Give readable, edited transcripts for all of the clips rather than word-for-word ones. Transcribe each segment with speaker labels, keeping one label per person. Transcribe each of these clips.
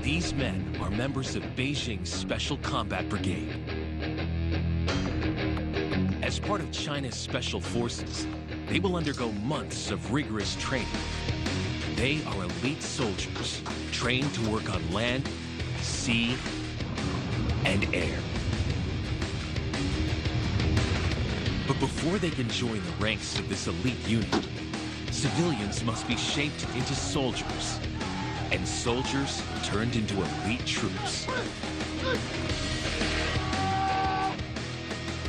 Speaker 1: These men are members of Beijing's Special Combat Brigade. As part of China's special forces, they will undergo months of rigorous training. They are elite soldiers, trained to work on land, sea, and air. But before they can join the ranks of this elite unit, civilians must be shaped into soldiers, and soldiers turned into elite troops.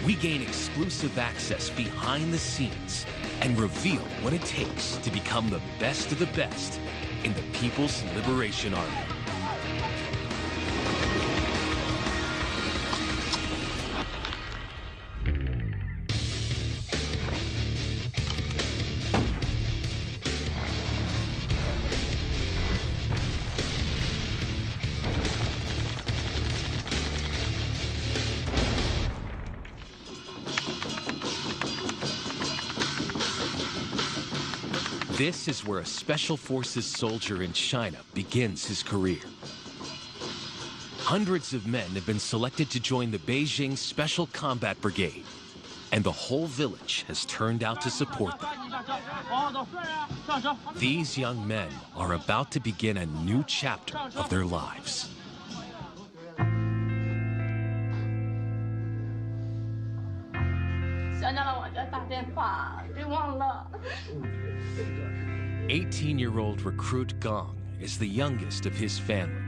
Speaker 1: We gain exclusive access behind the scenes and reveal what it takes to become the best of the best in the People's Liberation Army. This is where a Special Forces soldier in China begins his career. Hundreds of men have been selected to join the Beijing Special Combat Brigade, and the whole village has turned out to support them. These young men are about to begin a new chapter of their lives. "18-year-old recruit Gong is the youngest of his family.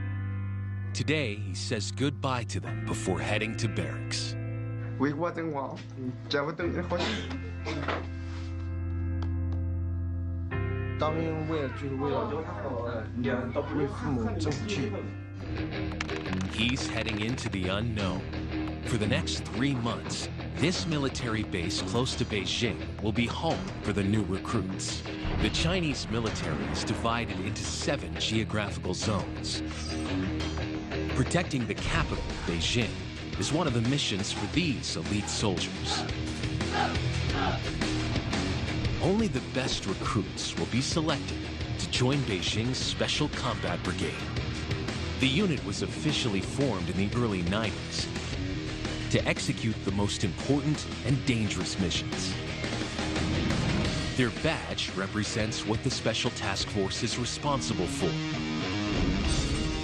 Speaker 1: Today, he says goodbye to them before heading to barracks. He's heading into the unknown. For the next 3 months, this military base close to Beijing will be home for the new recruits. The Chinese military is divided into 7 geographical zones. Protecting the capital, Beijing, is one of the missions for these elite soldiers. Only the best recruits will be selected to join Beijing's Special Combat Brigade. The unit was officially formed in the early 90s to execute the most important and dangerous missions. Their badge represents what the Special Task Force is responsible for.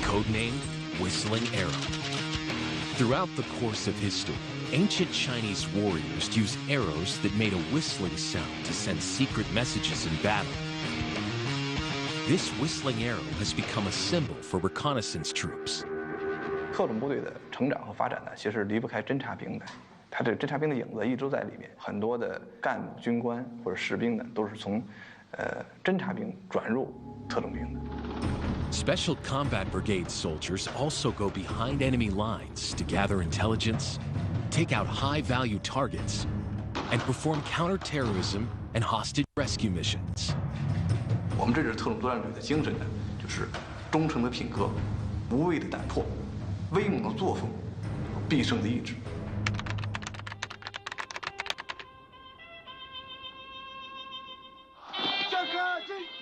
Speaker 1: Codenamed Whistling Arrow. Throughout the course of history, ancient Chinese warriors used arrows that made a whistling sound to send secret messages in battle. This whistling arrow has become a symbol for reconnaissance troops.
Speaker 2: 特种部队的成长和发展呢，其实离不开侦察兵的。他这个侦察兵的影子一直在里面。很多的干部、军官或者士兵呢，都是从侦察兵转入特种兵的。
Speaker 1: Special Combat Brigade soldiers also go behind enemy lines to gather intelligence, take out high-value targets, and perform counterterrorism and hostage rescue missions.
Speaker 2: 我们这支特种作战队的精神呢，就是忠诚的品格、无畏的胆魄、威猛的作风、必胜的意志。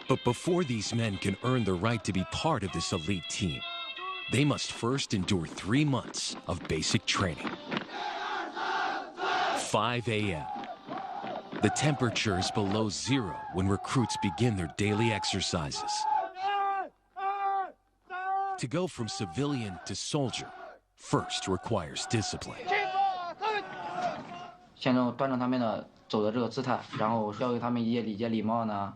Speaker 1: But before these men can earn the right to be part of this elite team, they must first endure 3 months of basic training. 5 a.m. The temperature is below 0 when recruits begin their daily exercises. To go from civilian to soldier first requires discipline.
Speaker 3: 先端正他们的走的这个姿态，然后教给他们一些礼节礼貌呢，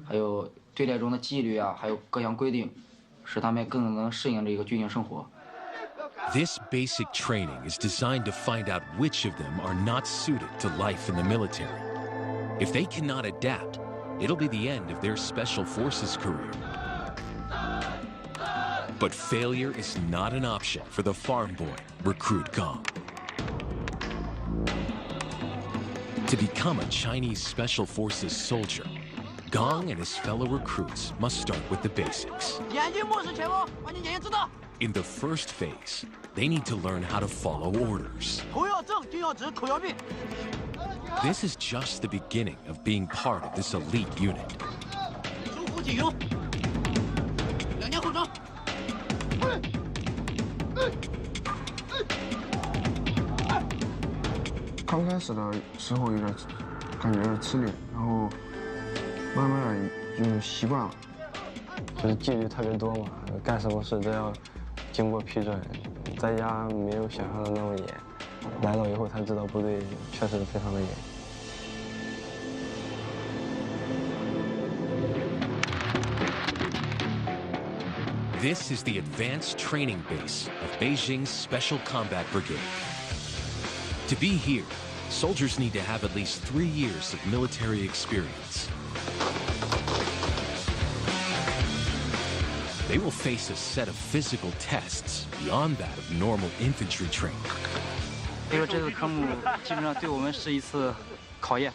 Speaker 3: 还有队列中的纪律啊，还有各项规定，使他们更能适应这个军营生活。
Speaker 1: This basic training is designed to find out which of them are not suited to life in the military. If they cannot adapt, it'll be the end of their special forces career. But failure is not an option for the farm boy, recruit Gong. To become a Chinese Special Forces soldier, Gong and his fellow recruits must start with the basics. In the first phase, they need to learn how to follow orders. This is just the beginning of being part of this elite unit.
Speaker 4: 刚开始的时候有点感觉有点吃力，然后慢慢的就习惯了。
Speaker 5: 就是纪律特别多嘛，干什么事都要经过批准，在家没有想象的那么严，来了以后才知道部队确实非常的严。
Speaker 1: This is the advanced training base of Beijing's Special Combat Brigade. To be here, soldiers need to have at least 3 years of military experience. They will face a set of physical tests beyond that of normal infantry training.
Speaker 3: 所以说这次科目基本上对我们是一次考验。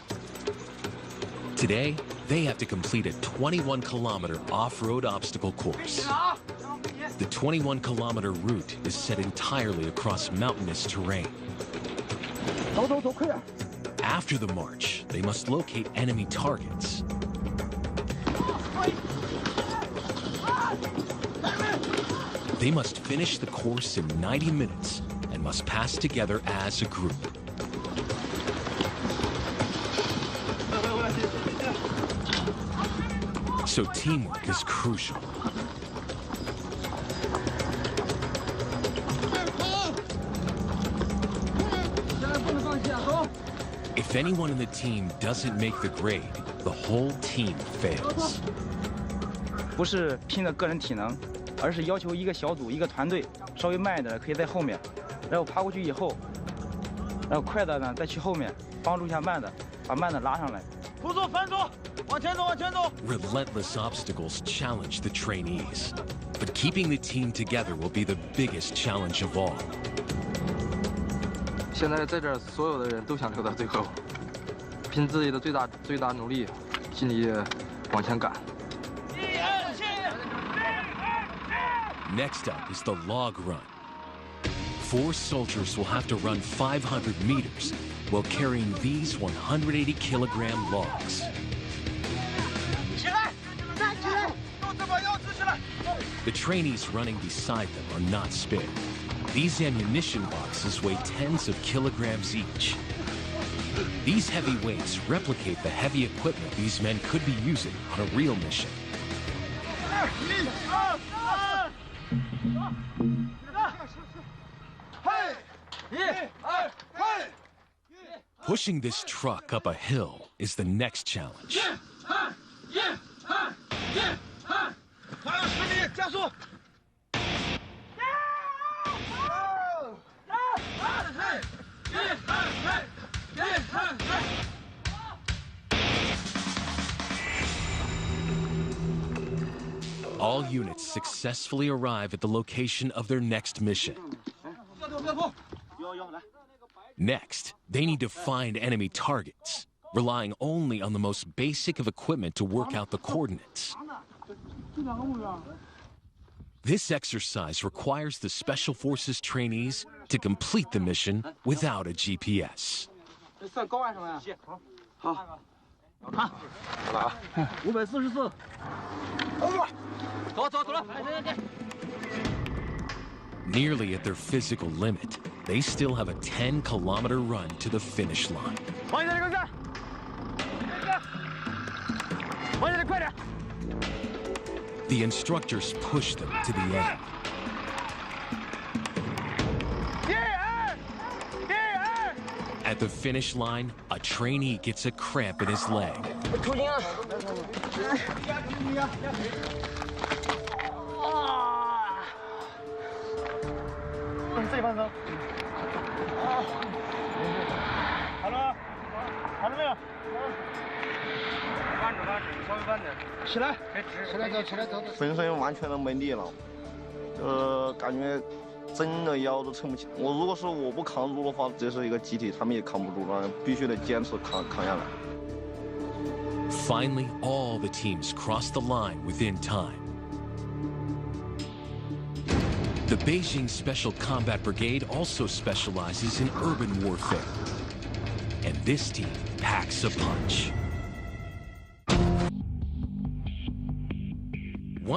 Speaker 1: Today, they have to complete a 21-kilometer off-road obstacle course. The 21-kilometer route is set entirely across mountainous terrain. After the march, they must locate enemy targets. They must finish the course in 90 minutes and must pass together as a group. So teamwork is crucial. If anyone in the team doesn't make the grade, the whole team fails.
Speaker 6: 不是拼的个人体能，而是要求一个小组、一个团队稍微慢一点可以在后面，然后爬过去以后，然后快的呢再去后面帮助一下慢的，把慢的拉上来。突速反左，往前走，往前走。
Speaker 1: Relentless obstacles challenge the trainees, but keeping the team together will be the biggest challenge of all.
Speaker 7: 现在在这儿，所有的人都想留到最后，拼自己的最大努力，尽力往前赶。
Speaker 1: Next up is the log run. 4 soldiers will have to run 500 meters while carrying these 180-kilogram logs. The trainees running beside them are not spared. These ammunition boxes weigh tens of kilograms each. These heavy weights replicate the heavy equipment these men could be using on a real mission. Pushing this truck up a hill is the next challenge. All units successfully arrive at the location of their next mission. Next, they need to find enemy targets, relying only on the most basic of equipment to work out the coordinates. This exercise requires the Special Forces trainees to complete the mission without a GPS. Nearly at their physical limit, they still have a 10-kilometer run to the finish line. The instructors push them to the end. At the finish line, a trainee gets a cramp in his leg.
Speaker 8: 浑身完全的没力了，感觉真的腰都撑不起。如果说我不扛住的话，这是一个集体，他们也扛不住了，必须得坚持扛下来。
Speaker 1: Finally, all the teams cross the line within time. The Beijing Special Combat Brigade also specializes in urban warfare. And this team packs a punch.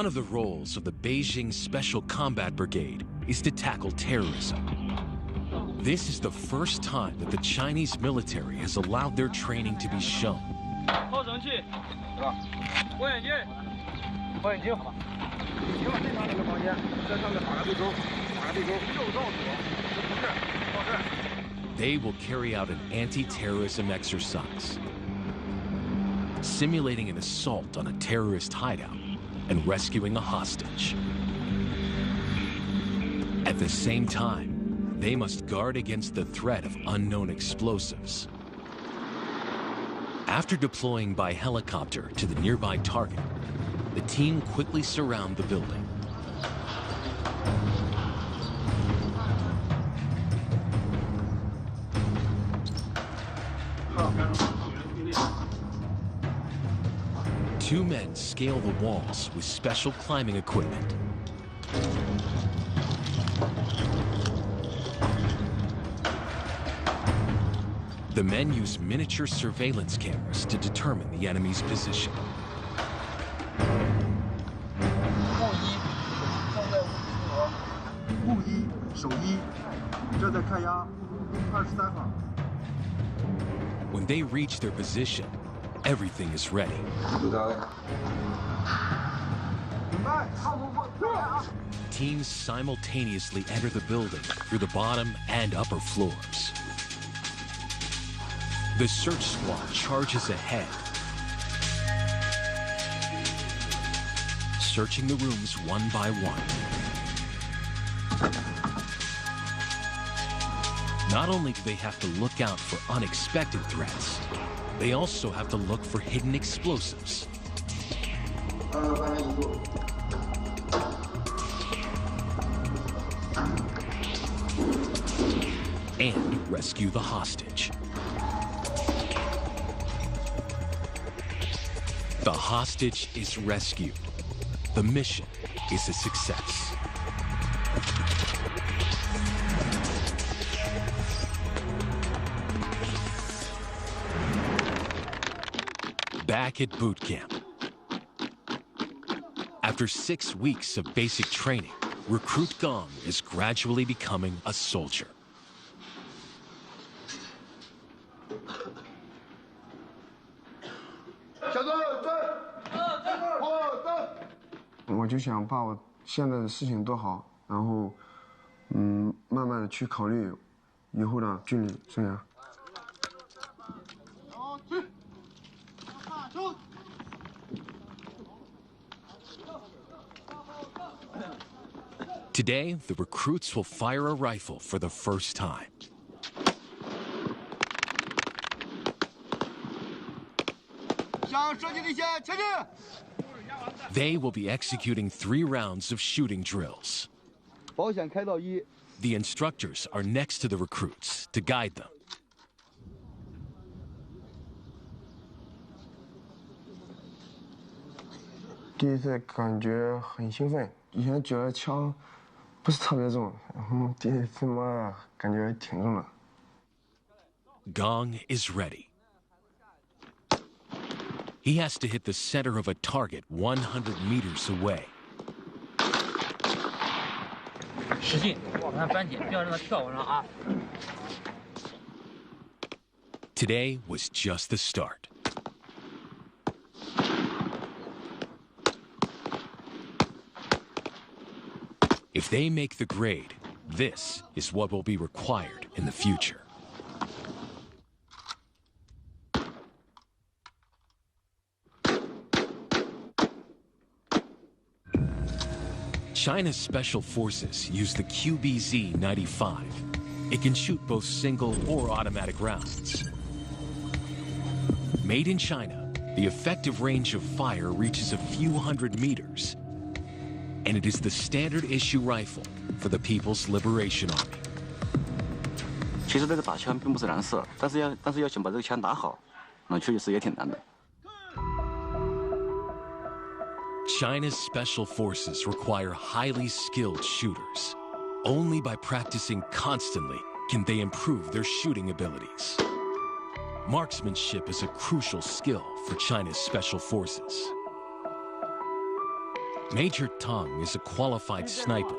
Speaker 1: One of the roles of the Beijing Special Combat Brigade is to tackle terrorism. This is the first time that the Chinese military has allowed their training to be shown. They will carry out an anti-terrorism exercise, simulating an assault on a terrorist hideout and rescuing a hostage. At the same time, they must guard against the threat of unknown explosives. After deploying by helicopter to the nearby target, the team quickly surround the building. Two men scale the walls with special climbing equipment. The men use miniature surveillance cameras to determine the enemy's position. When they reach their position, everything is ready. Teams simultaneously enter the building through the bottom and upper floors. The search squad charges ahead, searching the rooms one by one. Not only do they have to look out for unexpected threats, they also have to look for hidden explosives. And rescue the hostage. The hostage is rescued. The mission is a success. Back at boot camp. After 6 weeks of basic training, recruit Gong is gradually becoming a soldier.
Speaker 4: 我就想把我现在的事情做好，然后，慢慢的去考虑以后的军旅生涯。
Speaker 1: Today, the recruits will fire a rifle for the first time. They will be executing 3 rounds of shooting drills. The instructors are next to the recruits to guide them.
Speaker 4: 第一次感觉很兴奋，以前觉得枪不是特别重，然后第一次嘛，感觉挺重的。
Speaker 1: Gong is ready. He has to hit the center of a target 100 meters away.
Speaker 9: 使劲，往上扳紧，不要让它跳往上啊。
Speaker 1: Today was just the start. If they make the grade, this is what will be required in the future. China's special forces use the QBZ-95. It can shoot both single or automatic rounds. Made in China, the effective range of fire reaches a few hundred meters, and it is the standard issue rifle for the People's Liberation Army.
Speaker 10: 其实这个打枪并不是难事，但是要想把这个枪打好，那确实是也挺难的。
Speaker 1: China's special forces require highly skilled shooters. Only by practicing constantly can they improve their shooting abilities. Marksmanship is a crucial skill for China's special forces. Major Tong is a qualified sniper.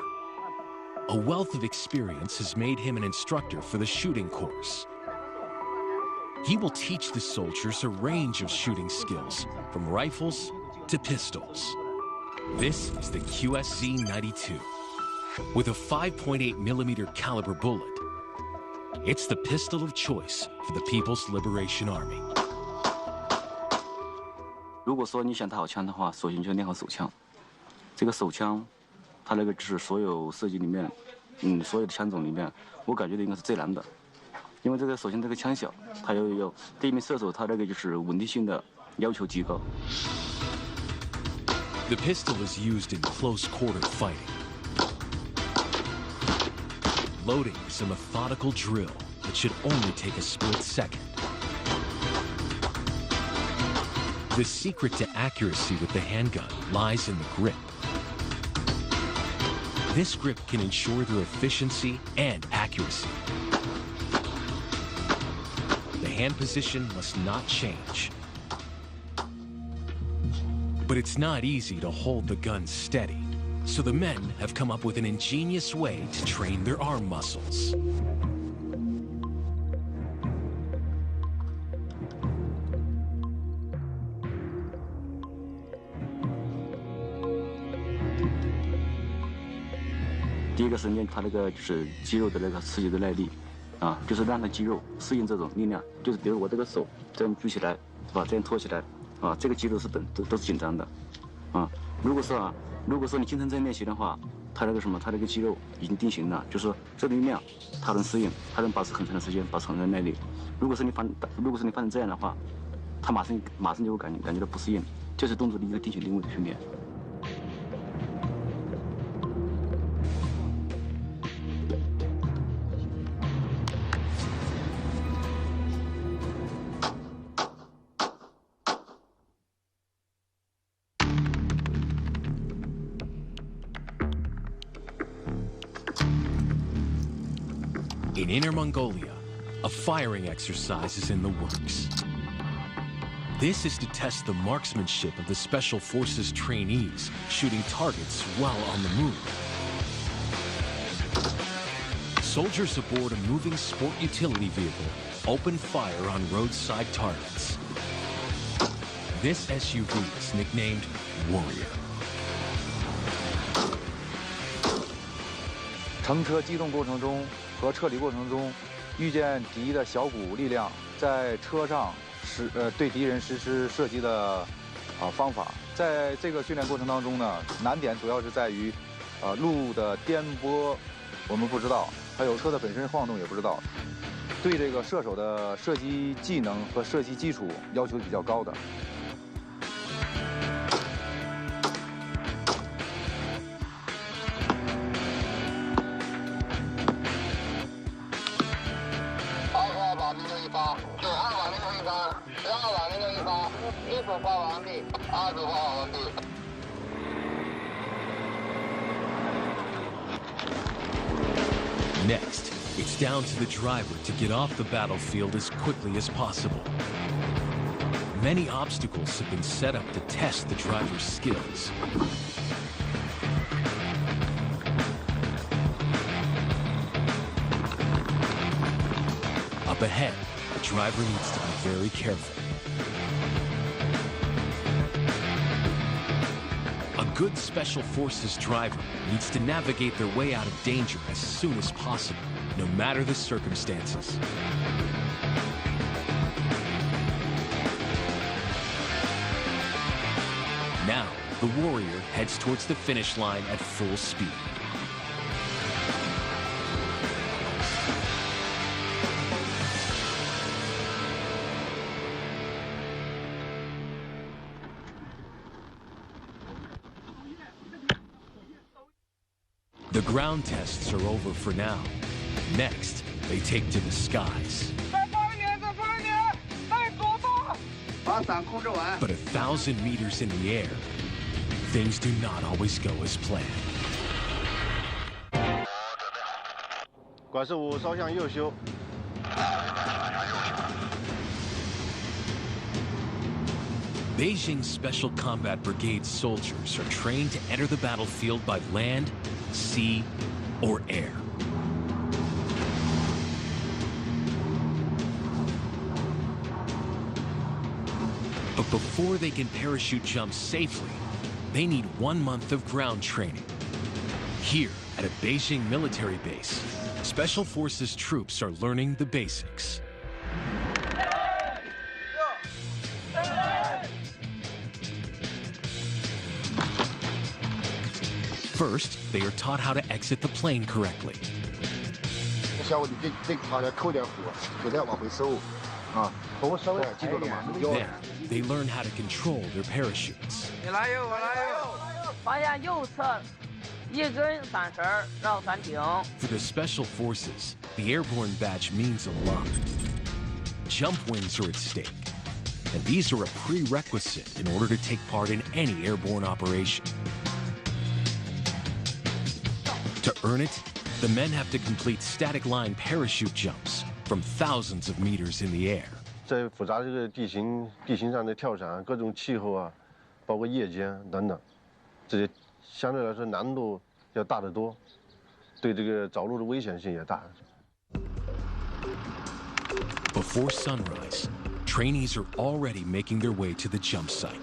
Speaker 1: A wealth of experience has made him an instructor for the shooting course. He will teach the soldiers a range of shooting skills, from rifles to pistols. This is the QSZ-92. With a 5.8mm caliber bullet, it's the pistol of choice for the People's Liberation Army.
Speaker 10: 如果说你想打好枪的话，首先就练好手枪。这个手枪，它那个就是所有射击里面，所有的枪种里面，我感觉应该是最难的。因为这个首先这个枪小，它又有对一名射手他那个就是稳定性的要求极高。
Speaker 1: The pistol is used in close quarter fighting. Loading is a methodical drill that should only take a split second. The secret to accuracy with the handgun lies in the grip. This grip can ensure their efficiency and accuracy. The hand position must not change. But it's not easy to hold the gun steady, so the men have come up with an ingenious way to train their arm muscles.
Speaker 10: 第一个是练他那个就是肌肉的那个刺激的耐力，就是让他肌肉适应这种力量。就是比如我这个手这样举起来，是吧？这样托起来，这个肌肉是都是紧张的，如果说你经常这样练习的话，他那个肌肉已经定型了，就是说这个力量他能适应，他能保持很长的时间，保持很长的耐力。如果是你发成这样的话，他马上就会感觉到不适应，这是动作的一个定型定位的训练。
Speaker 1: In Inner Mongolia, a firing exercise is in the works. This is to test the marksmanship of the Special Forces trainees shooting targets while on the move. Soldiers aboard a moving sport utility vehicle open fire on roadside targets. This SUV is nicknamed Warrior.
Speaker 11: 乘车机动过程中和撤离过程中，遇见敌的小股力量，在车上对敌人实施射击的方法。在这个训练过程当中呢，难点主要是在于路的颠簸我们不知道，还有车的本身晃动也不知道。对这个射手的射击技能和射击基础要求比较高的。
Speaker 1: Next, it's down to the driver to get off the battlefield as quickly as possible. Many obstacles have been set up to test the driver's skills. Up ahead, the driver needs to be very careful. A good Special Forces driver needs to navigate their way out of danger as soon as possible, no matter the circumstances. Now, the Warrior heads towards the finish line at full speed. The ground tests are over for now. Next, they take to the skies. But 1,000 meters in the air, things do not always go as planned.
Speaker 8: 管事物稍向右修。
Speaker 1: Beijing's Special Combat Brigade soldiers are trained to enter the battlefield by land, sea, or air. But before they can parachute jump safely, they need 1 month of ground training. Here, at a Beijing military base, Special Forces troops are learning the basics. First, they are taught how to exit the plane correctly. Then, they learn how to control their parachutes. For the Special Forces, the airborne badge means a lot. Jump wings are at stake, and these are a prerequisite in order to take part in any airborne operation. To earn it, the men have to complete static line parachute jumps from thousands of meters in the air.
Speaker 12: 在复杂这个地形上的跳伞，各种气候啊，包括夜间等等，这些相对来说难度要大得多，对这个着陆的危险性也大。
Speaker 1: Before sunrise, trainees are already making their way to the jump site.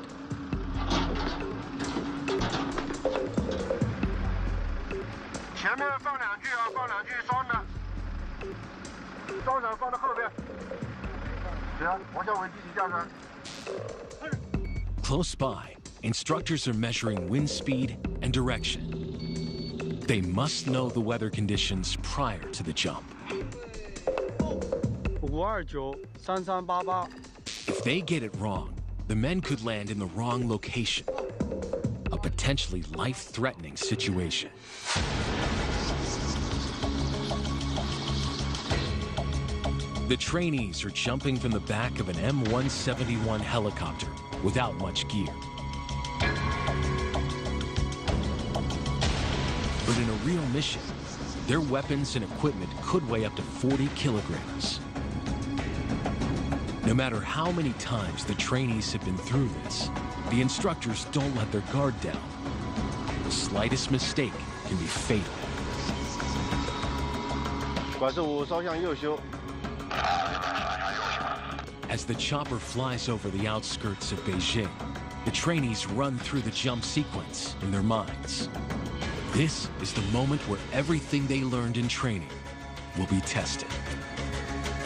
Speaker 12: 前面放两句啊，放两句双的，双手放到后边。行，王小伟继续加上。
Speaker 1: Close by, instructors are measuring wind speed and direction. They must know the weather conditions prior to the jump.
Speaker 13: 5293388。
Speaker 1: If they get it wrong, the men could land in the wrong location. A potentially life-threatening situation. The trainees are jumping from the back of an M171 helicopter without much gear. But in a real mission, their weapons and equipment could weigh up to 40 kilograms. No matter how many times the trainees have been through this, the instructors don't let their guard down. The slightest mistake can be fatal.
Speaker 12: 管制5稍向右修。
Speaker 1: As the chopper flies over the outskirts of Beijing, the trainees run through the jump sequence in their minds. This is the moment where everything they learned in training will be tested.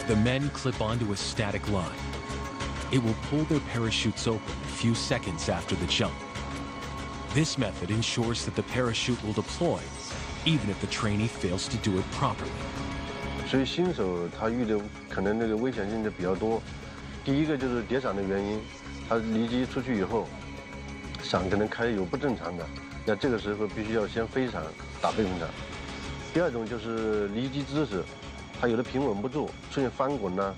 Speaker 1: The men clip onto a static line. It will pull their parachutes open a few seconds after the jump. This method ensures that the parachute will deploy, even if the trainee fails to do it properly.
Speaker 12: 所以新手他遇的可能那个危险性就比较多。第一个就是叠伞的原因，他离机出去以后，伞可能开有不正常的，那这个时候必须要先飞伞打备份伞。第二种就是离机姿势，他有的平稳不住，出现翻滚呐，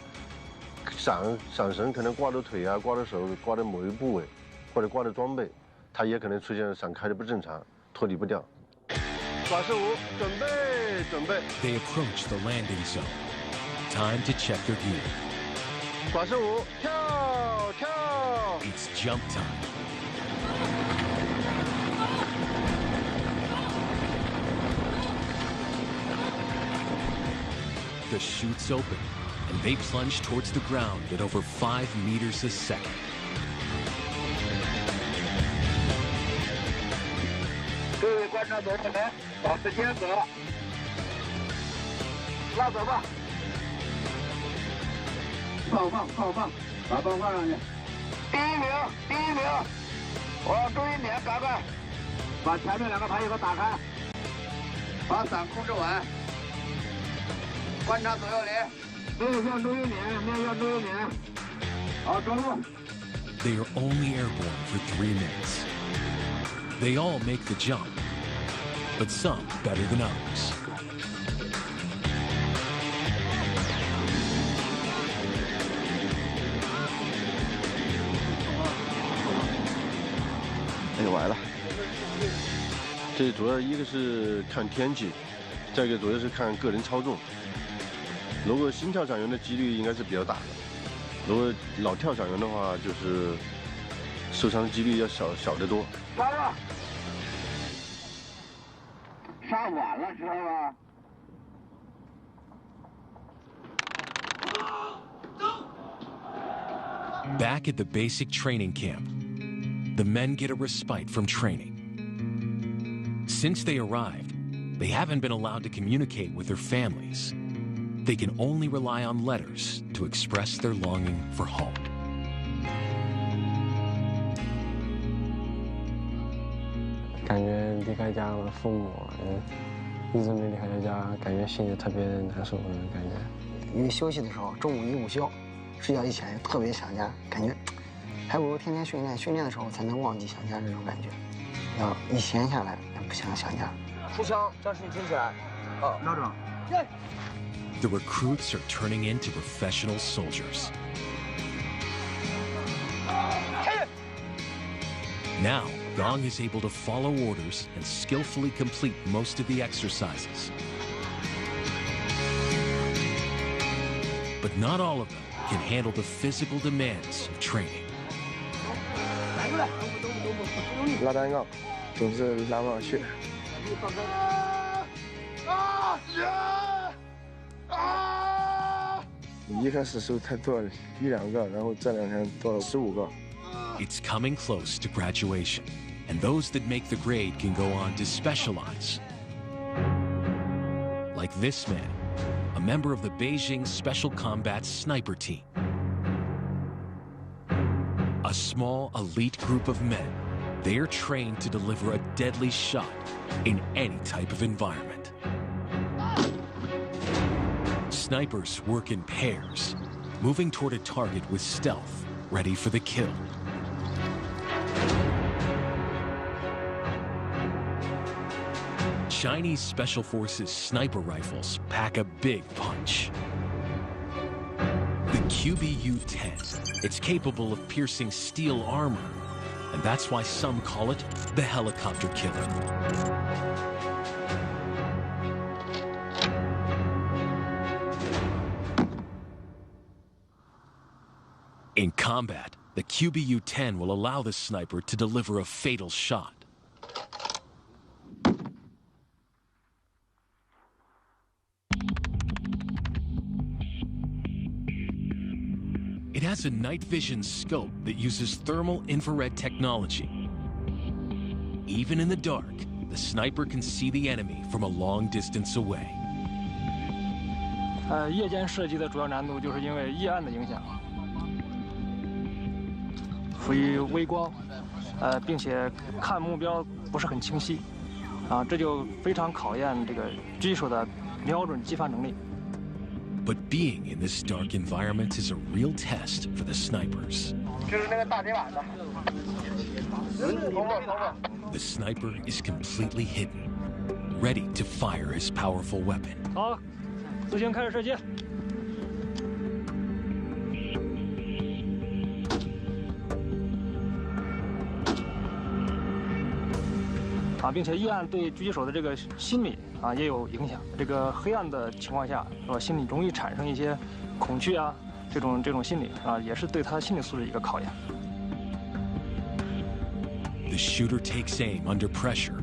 Speaker 12: 伞绳可能挂着腿啊，挂着手，挂着某一部位，或者挂着装备，他也可能出现伞开的不正常，脱离不掉。管制5，准备。
Speaker 1: They approach the landing zone. Time to check their gear.
Speaker 12: 管制5，跳。
Speaker 1: It's jump time. The chute's open, and they plunge towards the ground at over 5 meters a second.
Speaker 14: 各位观察者们，保持间隔，拉走吧。放，把棒放上去。第一名，往中间点，赶快把前面2个排气口打开，把伞控制稳，观察左右邻，面向中间点，好，着陆。
Speaker 1: They are only airborne for 3 minutes. They all make the jump, but some better than others.
Speaker 12: 哎呦，完了！这主要一个是看天气，再一个主要是看个人操纵。如果新跳伞员的几率应该是比较大的，如果老跳伞员的话，就是受伤几率要小得多。
Speaker 14: 上晚了，知道吧？
Speaker 1: Back at the basic training camp, the men get a respite from training. Since they arrived, they haven't been allowed to communicate with their families. They can only rely on letters to express their longing for home.
Speaker 5: 感觉离开家了，父母，一直没离开家，感觉心里特别难受的感觉。
Speaker 15: 因为休息的时候，中午一午休，睡觉一起来就特别想家，感觉还不如天天训练，训练的时候才能忘记想家这种感觉。要一闲下来，不想家。
Speaker 16: 出枪，将士听起来。瞄准。
Speaker 1: The recruits are turning into professional soldiers. Now, Gong is able to follow orders and skillfully complete most of the exercises. But not all of them can handle the physical demands of training.
Speaker 4: 拉单杠，总是拉不上去。一开始时候太多了，1、2个，然后这2天多了15个。
Speaker 1: It's coming close to graduation, and those that make the grade can go on to specialize. Like this man, a member of the Beijing Special Combat Sniper Team. A small elite group of men, they are trained to deliver a deadly shot in any type of environment. Snipers work in pairs, moving toward a target with stealth, ready for the kill. Chinese Special Forces sniper rifles pack a big punch. The QBU-10, it's capable of piercing steel armor, and that's why some call it the helicopter killer. In combat, the QBU-10 will allow the sniper to deliver a fatal shot. It has a night vision scope that uses thermal infrared technology. Even in the dark, the sniper can see the enemy from a long distance away.
Speaker 17: 夜间射击的主要难度就是因为夜暗的影响，属于微光，并且看目标不是很清晰，这就非常考验这个狙击手的瞄准击发能力。
Speaker 1: But being in this dark environment is a real test for the snipers.
Speaker 14: 就是那个大铁板的。
Speaker 1: The sniper is completely hidden, ready to fire his powerful weapon.
Speaker 17: 好，自行开始射击。并且夜暗对狙击手的这个心理也有影响。这个黑暗的情况下，是吧？心里容易产生一些恐惧这种心理也是对他心理素质一个考验。
Speaker 1: The shooter takes aim under pressure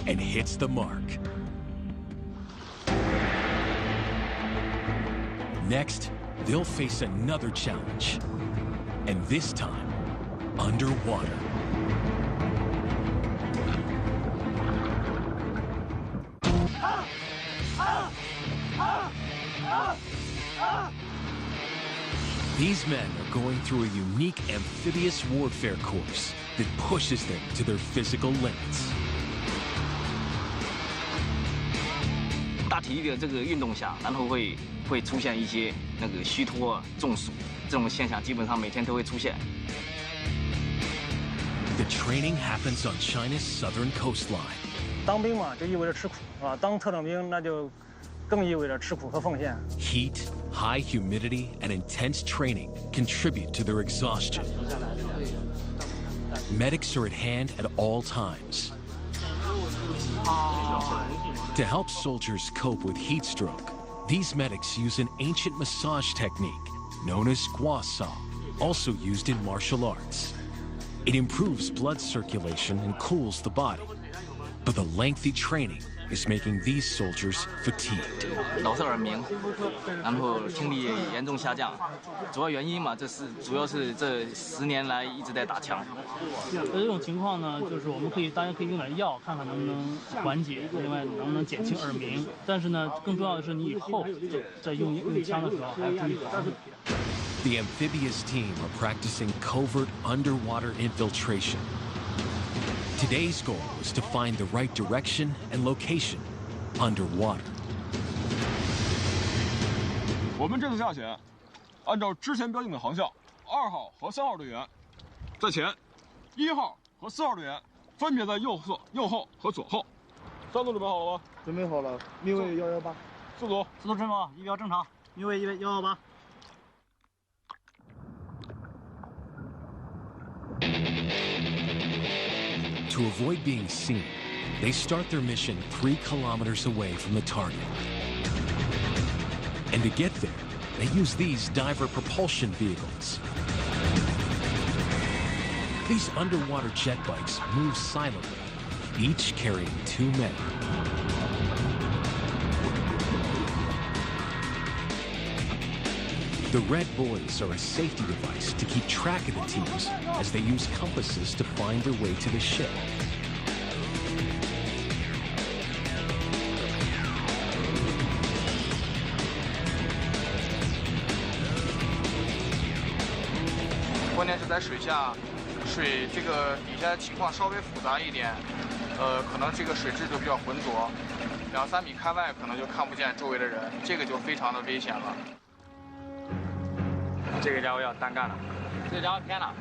Speaker 1: and hits the mark. Next, they'll face another challenge, and this time, underwater. These men are going through a unique amphibious warfare course that pushes them to their physical limits.
Speaker 10: 大体力的这个运动下，然后会出现一些那个虚脱、中暑这种现象，基本上每天都会出现。
Speaker 1: The training happens on China's southern coastline.
Speaker 17: 当兵嘛，就意味着吃苦，是吧？当特种兵那就更意味着吃苦和奉献。
Speaker 1: Heat, high humidity, and intense training contribute to their exhaustion. Medics are at hand at all times. To help soldiers cope with heat stroke, these medics use an ancient massage technique known as gua saw, also used in martial arts. It improves blood circulation and cools the body. But the lengthy training is making these soldiers fatigued.
Speaker 6: 老是耳鸣，然后听力严重下降，主要原因嘛，主要是这10年来一直在打枪。
Speaker 9: 这种情况呢，就是大家可以用点药，看看能不能缓解，另外能不能减轻耳鸣。但是呢，更重要的是你以后在用枪的时候还要注意防护。
Speaker 1: The amphibious team are practicing covert underwater infiltration. Today's goal is to find the right direction and location underwater.
Speaker 18: 我们这次下潜，按照之前标定的航向，2号和3号队员在前，1号和4号队员分别在右侧、右后和左后。3组准备好了吗？
Speaker 8: 准备好了，命位118。
Speaker 18: 4组
Speaker 9: 4组准备好，仪表正常，命位118。
Speaker 1: To avoid being seen, they start their mission 3 kilometers away from the target. And to get there, they use these diver propulsion vehicles. These underwater jet bikes move silently, each carrying 2 men. The Red Boys are a safety device to keep track of the teams as they use compasses to find their way to the ship.
Speaker 6: 在水下，水这个底下情况稍微复杂一点，可能这个水质就比较浑浊，2、3米开外可能就看不见周围的人，这个就非常的危险了。这个家伙要单干了，这个家伙偏了。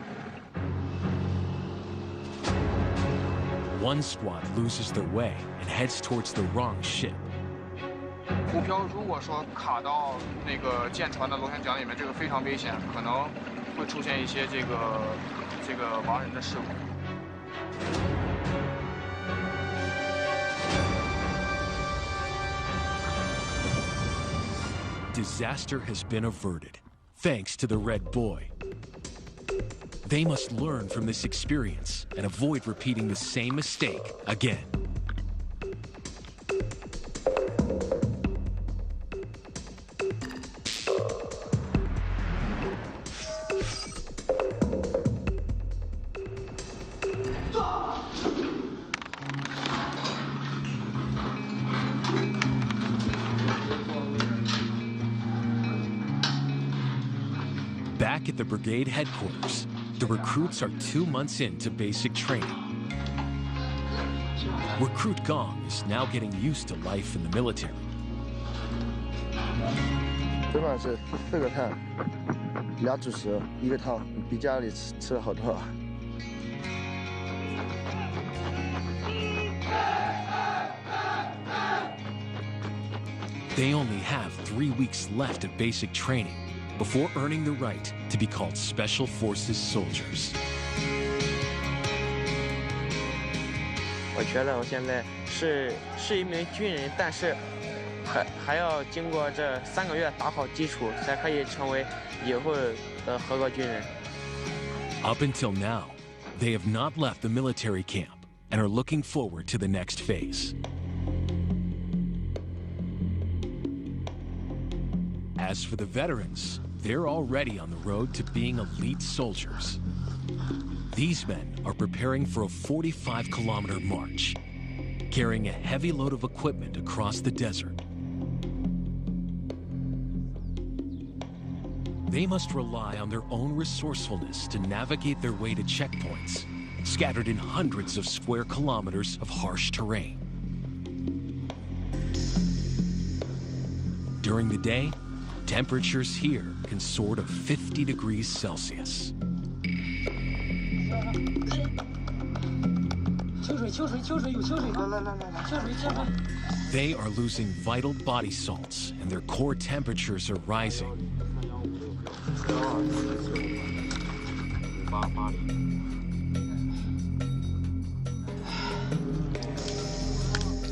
Speaker 1: One squad loses their way and heads towards the wrong ship.
Speaker 6: 浮漂如果说卡到那个舰船的螺旋桨里面，这个非常危险，可能会出现一些这个亡人的事故。
Speaker 1: Disaster has been averted, thanks to the Red Boy. They must learn from this experience and avoid repeating the same mistake again. Back at the brigade headquarters, the recruits are 2 months into basic training. Recruit Gong is now getting used to life in the military.
Speaker 8: 这碗是4个菜，2主食，1个汤，比家里吃的好多了。
Speaker 1: They only have 3 weeks left of basic training before earning the right to be called Special Forces soldiers.
Speaker 19: 我觉得我现在是一名军人，但是还要经过这3个月打好基础，才可以成为以后的合格军人。
Speaker 1: Up until now, they have not left the military camp and are looking forward to the next phase. As for the veterans, they're already on the road to being elite soldiers. These men are preparing for a 45-kilometer march, carrying a heavy load of equipment across the desert. They must rely on their own resourcefulness to navigate their way to checkpoints, scattered in hundreds of square kilometers of harsh terrain. During the day, temperatures here can soar to 50 degrees Celsius. They are losing vital body salts and their core temperatures are rising.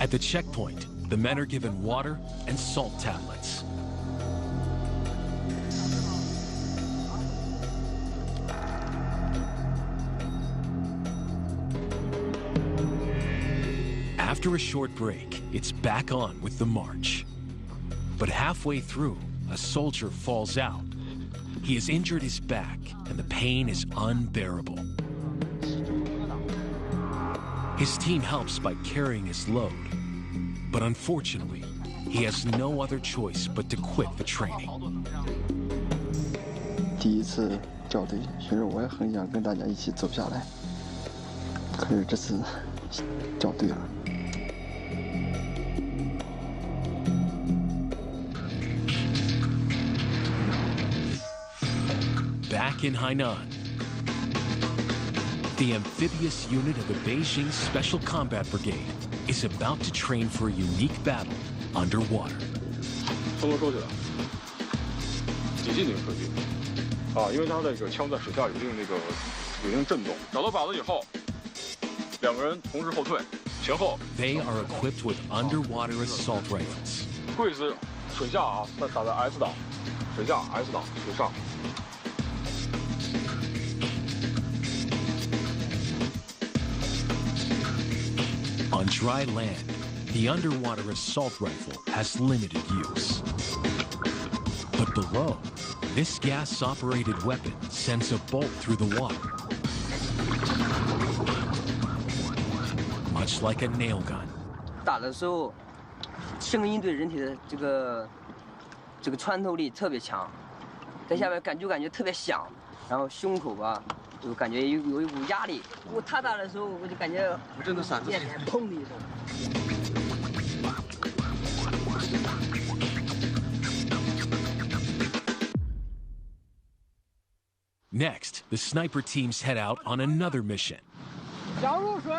Speaker 1: At the checkpoint, the men are given water and salt tablets. After a short break, it's back on with the march. But halfway through, a soldier falls out. He has injured his back, and the pain is unbearable. His team helps by carrying his load. But unfortunately, he has no other choice but to quit the training.
Speaker 20: 第一次掉队，其实我也很想跟大家一起走下来，可是这次掉队了。
Speaker 1: Back in Hainan, the amphibious unit of the Beijing Special Combat Brigade is about to train for a unique battle underwater.
Speaker 18: 从头说起来，底气拧特别啊，因为它这个枪在水下有一定震动。找到靶子以后，两个人同时后退，前后。
Speaker 1: They are equipped with underwater assault rifles.
Speaker 18: 跪姿，水下啊，打在 S 档，水下 S 档，水上。
Speaker 1: On dry land, the underwater assault rifle has limited use. But below, this gas-operated weapon sends a bolt through the water. Much like a nail gun.
Speaker 21: 打的时候，声音对人体的这个穿透力特别强，在下面感觉特别响，然后胸口吧。 就感觉有一股压力，他打的时候我就感觉我真的闪着，砰的一声。
Speaker 1: Next, the sniper teams head out on another mission.
Speaker 13: 想入水，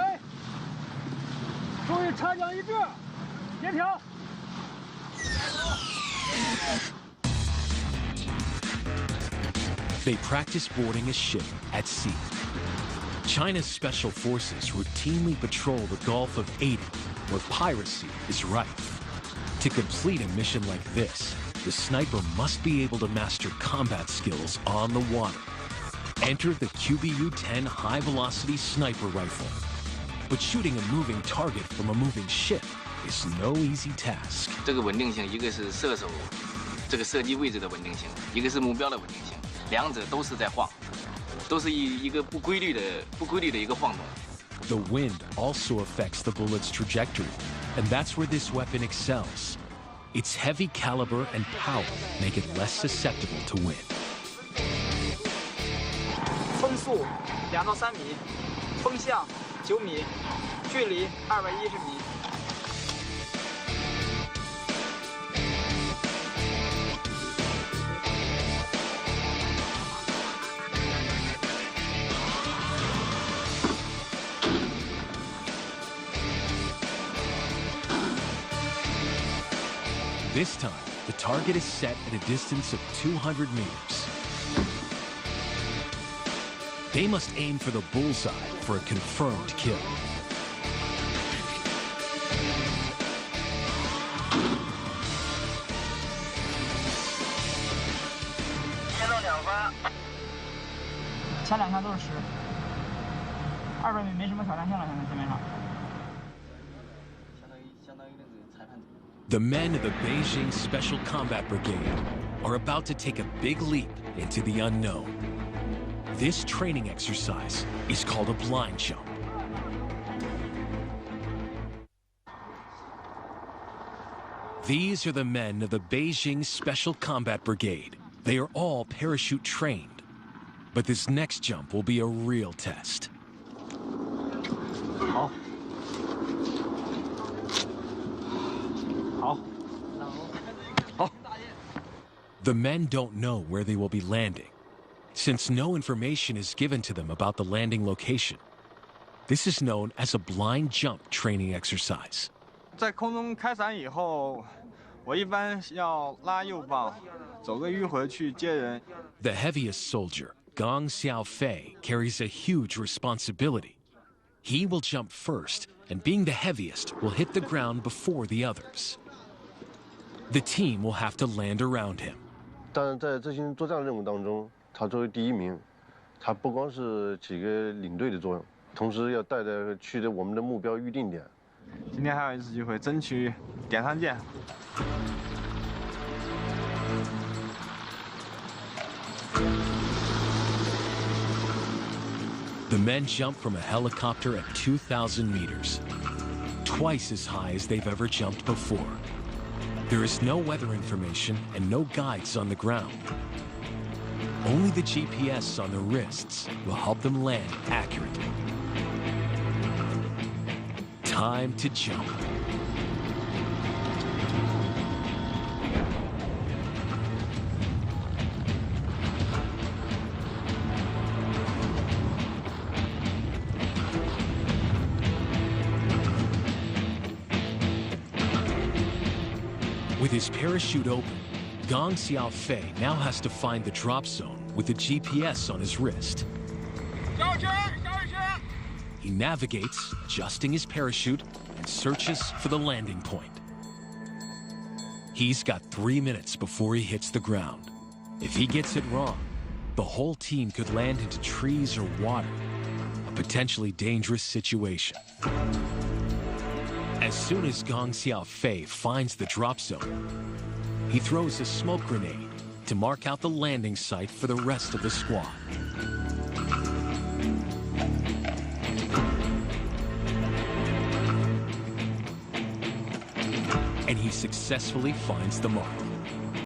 Speaker 13: 注意插桨一致，协调。
Speaker 1: They practice boarding a ship at sea. China's special forces routinely patrol the Gulf of Aden, where piracy is rife. To complete a mission like this, the sniper must be able to master combat skills on the water. Enter the QBU-10 high-velocity sniper rifle. But shooting a moving target from a moving ship is no easy task.
Speaker 22: 这个稳定性，一个是射手这个射击位置的稳定性，一个是目标的稳定性。 两者都是在晃，都是一个不规律的一个晃动。
Speaker 1: The wind also affects the bullet's trajectory, and that's where this weapon excels. Its heavy caliber and power make it less susceptible to wind.
Speaker 23: 风速2到3米，风向9米，距离210米。
Speaker 1: This time, the target is set at a distance of 200 meters. They must aim for the bullseye for a confirmed kill.
Speaker 23: $前2项都是10，200米没什么挑战性了，现在市面上。
Speaker 1: The men of the Beijing Special Combat Brigade are about to take a big leap into the unknown. This training exercise is called a blind jump. These are the men of the Beijing Special Combat Brigade. They are all parachute trained. But this next jump will be a real test.
Speaker 23: 好。
Speaker 1: The men don't know where they will be landing, since no information is given to them about the landing location. This is known as a blind jump training exercise.
Speaker 11: 在空中开伞以后，我一般要拉右棒，走个迂回去接人。
Speaker 1: The heaviest soldier, Gong Xiaofei, carries a huge responsibility. He will jump first, and being the heaviest, will hit the ground before the others. The team will have to land around him.
Speaker 12: 但是在执行作战任务当中，他作为第一名，他不光是起个领队的作用，同时要带着去的我们的目标预定点，
Speaker 2: 今天还有一次机会，争取点上见。
Speaker 1: The men jump from a helicopter at 2,000 meters, twice as high as they've ever jumped before. There is no weather information and no guides on the ground. Only the GPS on their wrists will help them land accurately. Time to jump. With his parachute open, Gong Xiaofei now has to find the drop zone with the GPS on his wrist. He navigates, adjusting his parachute, and searches for the landing point. He's got 3 minutes before he hits the ground. If he gets it wrong, the whole team could land into trees or water, a potentially dangerous situation. As soon as Gong Xiaofei finds the drop zone, he throws a smoke grenade to mark out the landing site for the rest of the squad. And he successfully finds the mark.